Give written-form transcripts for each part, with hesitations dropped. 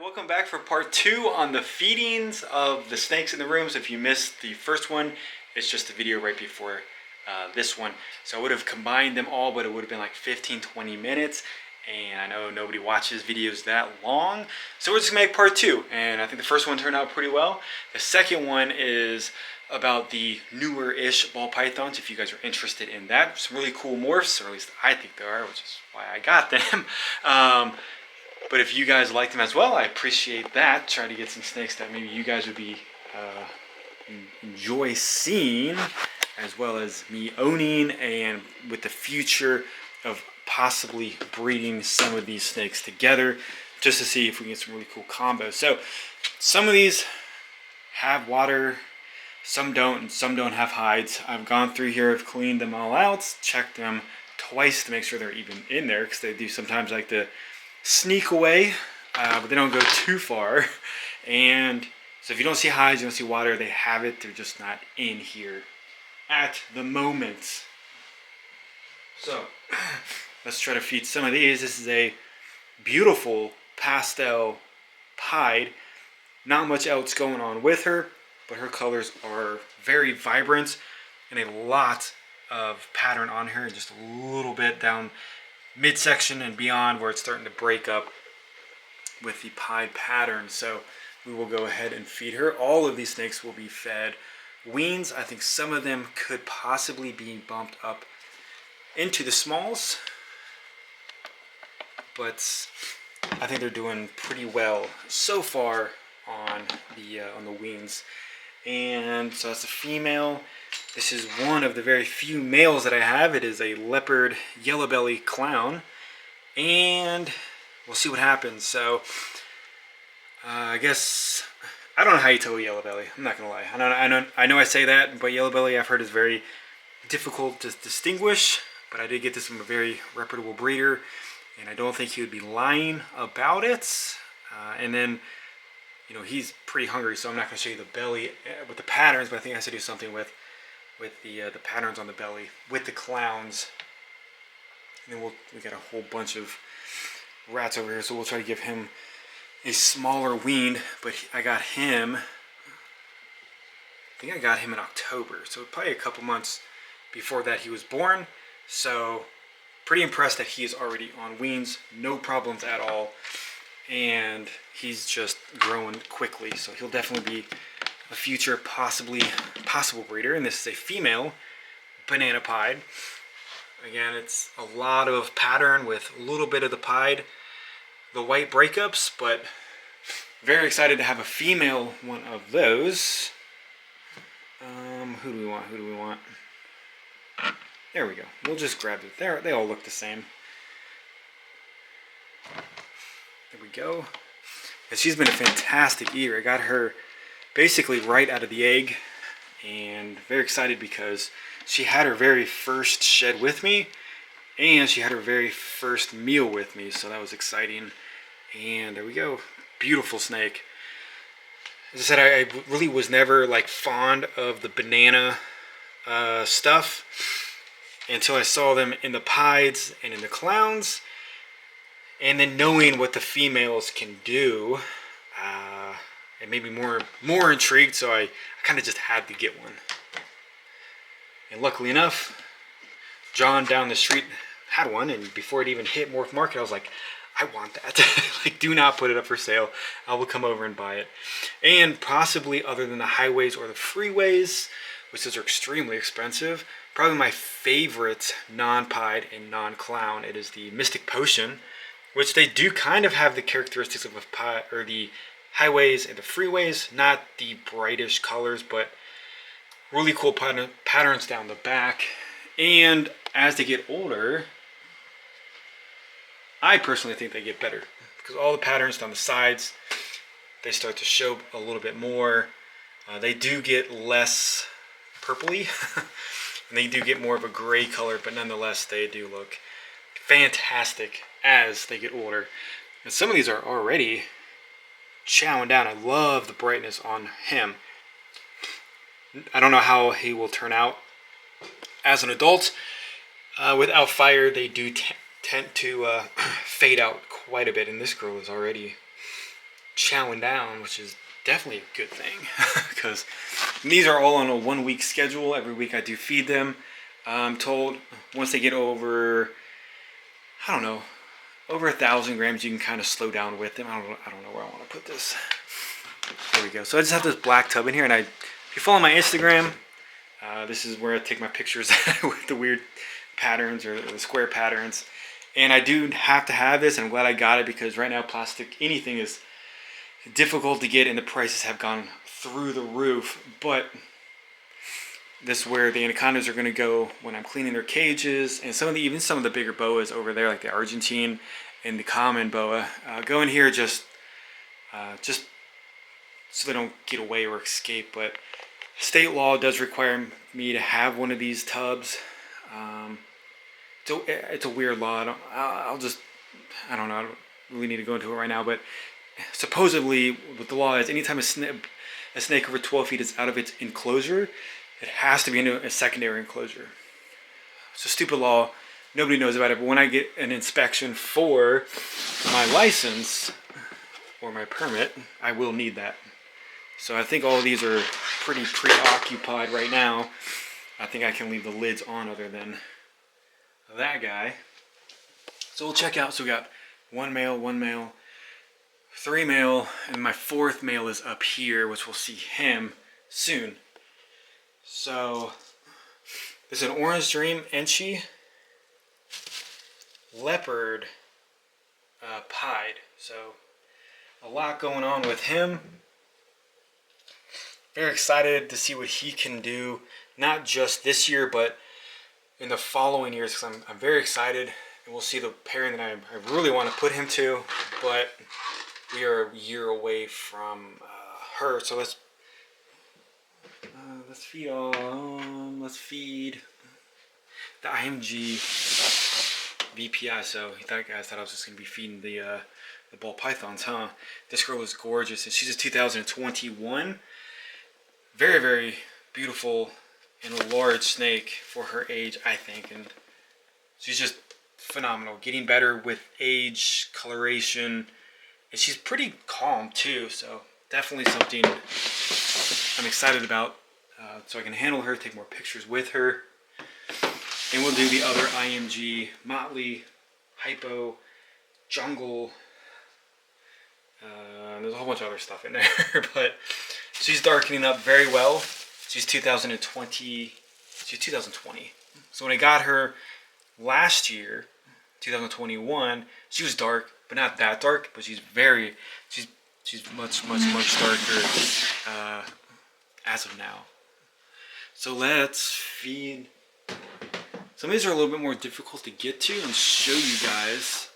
Welcome back for part 2 on the feedings of the snakes in the rooms. If you missed the first one, it's just a video right before this one. So I would have combined them all, but it would have been like 15-20 minutes. And I know nobody watches videos that long. So we're just going to make part 2. And I think the first one turned out pretty well. The second one is about the newer-ish ball pythons, if you guys are interested in that. Some really cool morphs, or at least I think they are, which is why I got them. But if you guys like them as well, I appreciate that. Try to get some snakes that maybe you guys would be enjoy seeing, as well as me owning, and with the future of possibly breeding some of these snakes together, just to see if we can get some really cool combos. So some of these have water, some don't, and some don't have hides. I've gone through here, I've cleaned them all out, checked them twice to make sure they're even in there, because they do sometimes like to sneak away, but they don't go too far. And so if you don't see hides, you don't see water, they have it, they're just not in here at the moment. So let's try to feed some of these. This is a beautiful pastel pied. Not much else going on with her, but her colors are very vibrant and a lot of pattern on her, just a little bit down midsection and beyond where it's starting to break up with the pied pattern. So we will go ahead and feed her. All of these snakes will be fed weans. I think some of them could possibly be bumped up into the smalls, but I think they're doing pretty well so far on the weans. And so that's a female. This is one of the very few males that I have. It is a leopard yellow belly clown, and we'll see what happens. So I guess I don't know how you tell a yellow belly. I'm not gonna lie. I know I say that, but yellow belly I've heard is very difficult to distinguish. But I did get this from a very reputable breeder, and I don't think he would be lying about it. And then, you know, he's pretty hungry, so I'm not going to show you the belly with the patterns, but I think I have to do something with the patterns on the belly with the clowns. And then we got a whole bunch of rats over here, so we'll try to give him a smaller wean. But I got him, I think I got him in October, so probably a couple months before that he was born. So pretty impressed that he is already on weans, no problems at all. And he's just growing quickly, so he'll definitely be a future possible breeder. And this is a female banana pied. Again, it's a lot of pattern with a little bit of the pied, the white breakups, but very excited to have a female one of those. Who do we want? There we go. We'll just grab it. There, they all look the same. There we go. And she's been a fantastic eater. I got her basically right out of the egg, and very excited because she had her very first shed with me, and she had her very first meal with me, so that was exciting. And there we go. Beautiful snake. As I said, I really was never like fond of the banana stuff until I saw them in the pieds and in the clowns. And then knowing what the females can do, it made me more intrigued, so I kind of just had to get one. And luckily enough, John down the street had one, and before it even hit Morph Market, I was like, I want that. Like, do not put it up for sale. I will come over and buy it. And possibly, other than the highways or the freeways, which those are extremely expensive, probably my favorite non-pied and non-clown, it is the Mystic Potion, which they do kind of have the characteristics of the highways and the freeways, not the brightest colors, but really cool patterns down the back. And as they get older, I personally think they get better, because all the patterns down the sides, they start to show a little bit more. They do get less purpley, and they do get more of a gray color, but nonetheless, they do look fantastic as they get older. And some of these are already chowing down. I love the brightness on him. I don't know how he will turn out as an adult. Without fire, they do tend to fade out quite a bit, and this girl is already chowing down, which is definitely a good thing because these are all on a 1 week schedule. Every week I do feed them. I'm told once they get over, I don't know, over 1,000 grams, you can kind of slow down with them. I don't know where I want to put this. There we go. So I just have this black tub in here, and if you follow my Instagram, this is where I take my pictures with the weird patterns or the square patterns. And I do have to have this, and I'm glad I got it because right now plastic, anything is difficult to get, and the prices have gone through the roof. But this is where the anacondas are going to go when I'm cleaning their cages, and even some of the bigger boas over there, like the Argentine and the common boa, go in here just so they don't get away or escape. But state law does require me to have one of these tubs. It's a weird law. I don't know. I don't really need to go into it right now, but supposedly what the law is, anytime a snake over 12 feet is out of its enclosure, it has to be in a secondary enclosure. It's a stupid law. Nobody knows about it. But when I get an inspection for my license or my permit, I will need that. So I think all of these are pretty preoccupied right now. I think I can leave the lids on other than that guy. So we'll check out. So we got one male, 3 male, and my 4th male is up here, which we'll see him soon. So there's an Orange Dream Enchi leopard pied. So a lot going on with him. Very excited to see what he can do, not just this year, but in the following years, because I'm very excited. And we'll see the pairing that I really want to put him to, but we are a year away from her. So let's feed on. Let's feed the IMG VPI. So guys thought I was just gonna be feeding the ball pythons, huh? This girl is gorgeous, and she's a 2021. Very, very beautiful and a large snake for her age, I think, and she's just phenomenal. Getting better with age, coloration, and she's pretty calm too. So definitely something I'm excited about. So I can handle her, take more pictures with her. And we'll do the other IMG, Motley, Hypo, Jungle. There's a whole bunch of other stuff in there. But she's darkening up very well. She's 2020. She's 2020. So when I got her last year, 2021, she was dark, but not that dark. But she's much darker as of now. So let's feed. Some of these are a little bit more difficult to get to and show you guys.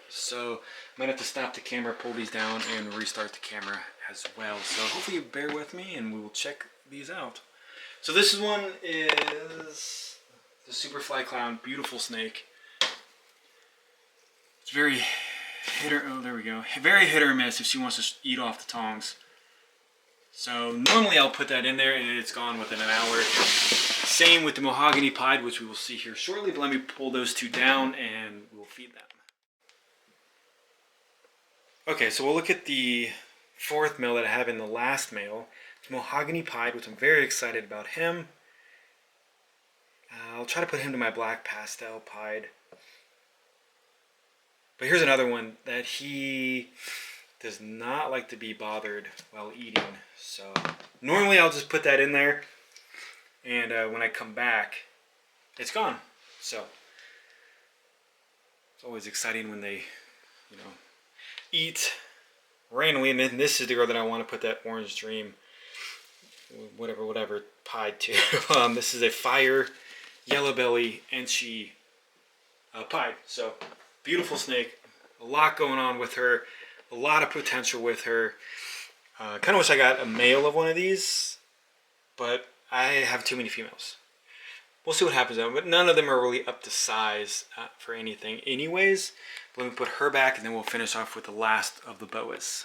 So I might have to stop the camera, pull these down, and restart the camera as well. So hopefully you bear with me and we will check these out. So this one is the Superfly Clown, beautiful snake. It's very very hit or miss if she wants to eat off the tongs. So normally I'll put that in there and it's gone within an hour. Same with the Mahogany Pied, which we will see here shortly, but let me pull those two down and we'll feed them. Okay, so we'll look at the 4th male that I have in the last male. It's Mahogany Pied, which I'm very excited about him. I'll try to put him to my black pastel pied. But here's another one that he does not like to be bothered while eating. So normally I'll just put that in there, and when I come back, it's gone. So it's always exciting when they, eat randomly. And then this is the girl that I want to put that Orange Dream, whatever pied to. This is a Fire Yellow Belly Enchi pied. So beautiful snake, a lot going on with her, a lot of potential with her. Kind of wish I got a male of one of these, but I have too many females. We'll see what happens though, but none of them are really up to size for anything anyways. But let me put her back and then we'll finish off with the last of the boas.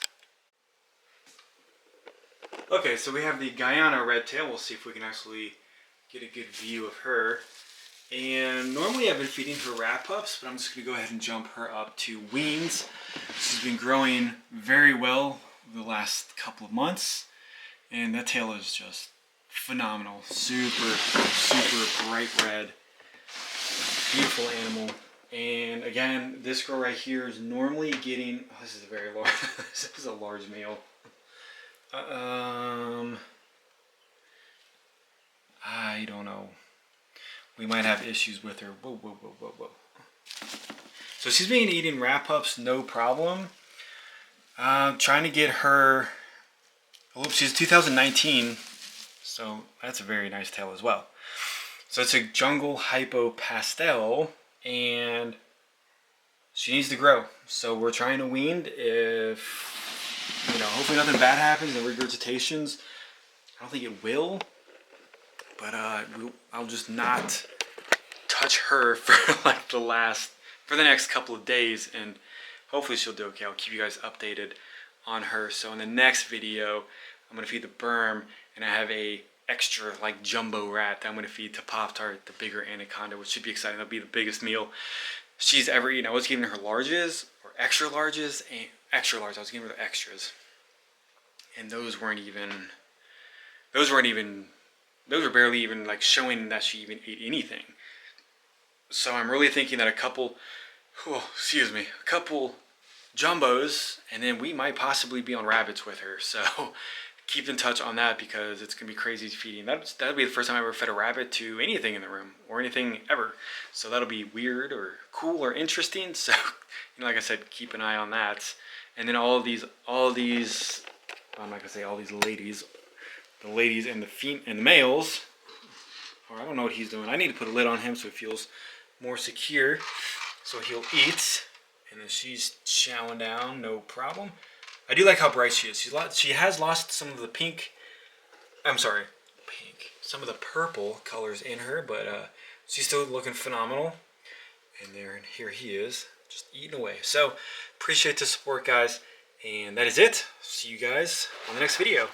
Okay, so we have the Guyana red tail. We'll see if we can actually get a good view of her. And normally I've been feeding her rat pups, but I'm just going to go ahead and jump her up to weans. She's been growing very well, the last couple of months, and that tail is just phenomenal. Super, super bright red. Beautiful animal. And again, this girl right here is normally getting, oh, this is a very large, this is a large male. I don't know. We might have issues with her. Whoa, whoa, whoa, whoa, whoa. So she's been eating wrap-ups, no problem. Trying to get her, oh, she's 2019, so that's a very nice tail as well. So it's a jungle hypo pastel, and she needs to grow. So we're trying to wean. If, you know, hopefully nothing bad happens, no regurgitations. I don't think it will, but I'll just not touch her for like for the next couple of days, and hopefully she'll do okay. I'll keep you guys updated on her. So in the next video, I'm gonna feed the berm, and I have a extra like jumbo rat that I'm gonna feed to Pop-Tart, the bigger anaconda, which should be exciting. That'll be the biggest meal she's ever eaten. I was giving her larges or extra larges, and extra large. I was giving her the extras, and those were barely even like showing that she even ate anything. So I'm really thinking that a couple jumbos, and then we might possibly be on rabbits with her. So keep in touch on that, because it's gonna be crazy feeding. That'll be the first time I ever fed a rabbit to anything in the room or anything ever. So that'll be weird or cool or interesting. So, you know, like I said, keep an eye on that. And then all these, I'm not gonna say all these ladies, the ladies and the males, or I don't know what he's doing. I need to put a lid on him so it feels more secure, so he'll eat. And then she's chowing down, no problem. I do like how bright she is. She has lost some of the some of the purple colors in her, but she's still looking phenomenal. And here he is, just eating away. So appreciate the support, guys, and that is it. See you guys on the next video.